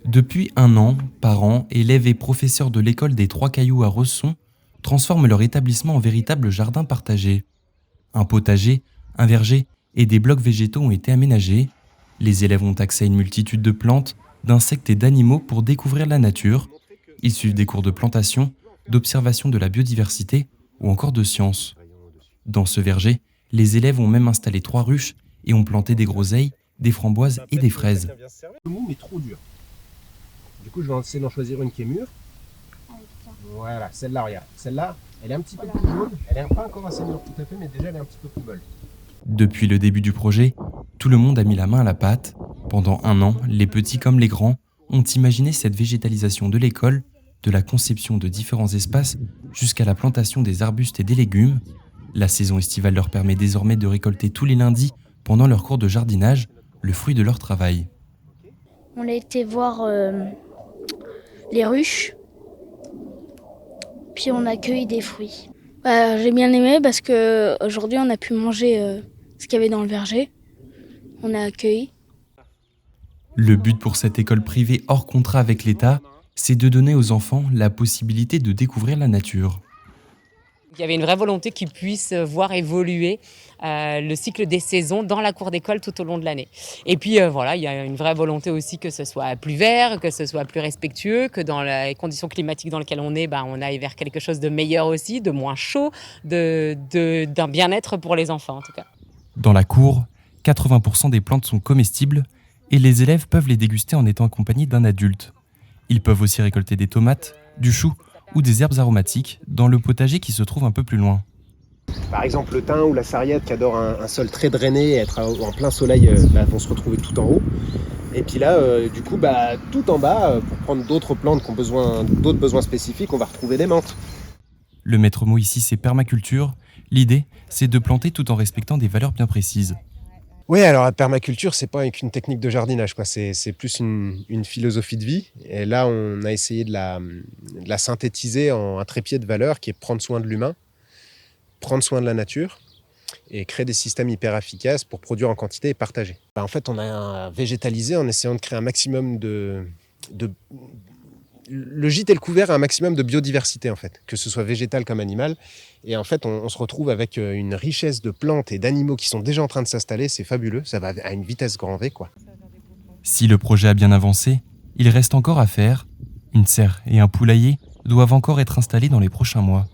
Depuis un an, parents, élèves et professeurs de l'école des Trois Cailloux à Resson transforment leur établissement en véritable jardin partagé. Un potager, un verger et des blocs végétaux ont été aménagés. Les élèves ont accès à une multitude de plantes, d'insectes et d'animaux pour découvrir la nature. Ils suivent des cours de plantation, d'observation de la biodiversité ou encore de sciences. Dans ce verger, les élèves ont même installé 3 ruches et ont planté des groseilles, des framboises et des fraises. Le mou mais trop dur. Du coup, je vais essayer d'en choisir une qui est mûre. Voilà, celle-là, regarde. Celle-là, elle est un petit peu plus jaune. Elle est pas encore assez mûre tout à fait, mais déjà elle est un petit peu plus molle. Depuis le début du projet, tout le monde a mis la main à la pâte. Pendant un an, les petits comme les grands ont imaginé cette végétalisation de l'école, de la conception de différents espaces jusqu'à la plantation des arbustes et des légumes. La saison estivale leur permet désormais de récolter tous les lundis, pendant leur cours de jardinage, le fruit de leur travail. On a été voir les ruches, puis on a cueilli des fruits. J'ai bien aimé parce qu'aujourd'hui on a pu manger ce qu'il y avait dans le verger. On a accueilli. Le but pour cette école privée hors contrat avec l'État, c'est de donner aux enfants la possibilité de découvrir la nature. Il y avait une vraie volonté qu'ils puissent voir évoluer le cycle des saisons dans la cour d'école tout au long de l'année. Et puis voilà, il y a une vraie volonté aussi que ce soit plus vert, que ce soit plus respectueux, que dans les conditions climatiques dans lesquelles on est, on aille vers quelque chose de meilleur aussi, de moins chaud, d'un bien-être pour les enfants en tout cas. Dans la cour, 80% des plantes sont comestibles et les élèves peuvent les déguster en étant accompagnés d'un adulte. Ils peuvent aussi récolter des tomates, du chou ou des herbes aromatiques dans le potager qui se trouve un peu plus loin. Par exemple, le thym ou la sarriette qui adore un sol très drainé et être en plein soleil vont se retrouver tout en haut. Et puis là, du coup, tout en bas, pour prendre d'autres plantes qui ont d'autres besoins spécifiques, on va retrouver des menthes. Le maître mot ici, c'est permaculture. L'idée, c'est de planter tout en respectant des valeurs bien précises. Oui, alors la permaculture, c'est pas qu'une technique de jardinage, quoi. C'est plus une philosophie de vie. Et là, on a essayé de la synthétiser en un trépied de valeurs qui est prendre soin de l'humain, prendre soin de la nature et créer des systèmes hyper efficaces pour produire en quantité et partager. En fait, on a végétalisé en essayant de créer un maximum le gîte et le couvert a un maximum de biodiversité, en fait, que ce soit végétal comme animal. Et en fait, on se retrouve avec une richesse de plantes et d'animaux qui sont déjà en train de s'installer. C'est fabuleux, ça va à une vitesse grand V, quoi. Si le projet a bien avancé, il reste encore à faire. Une serre et un poulailler doivent encore être installés dans les prochains mois.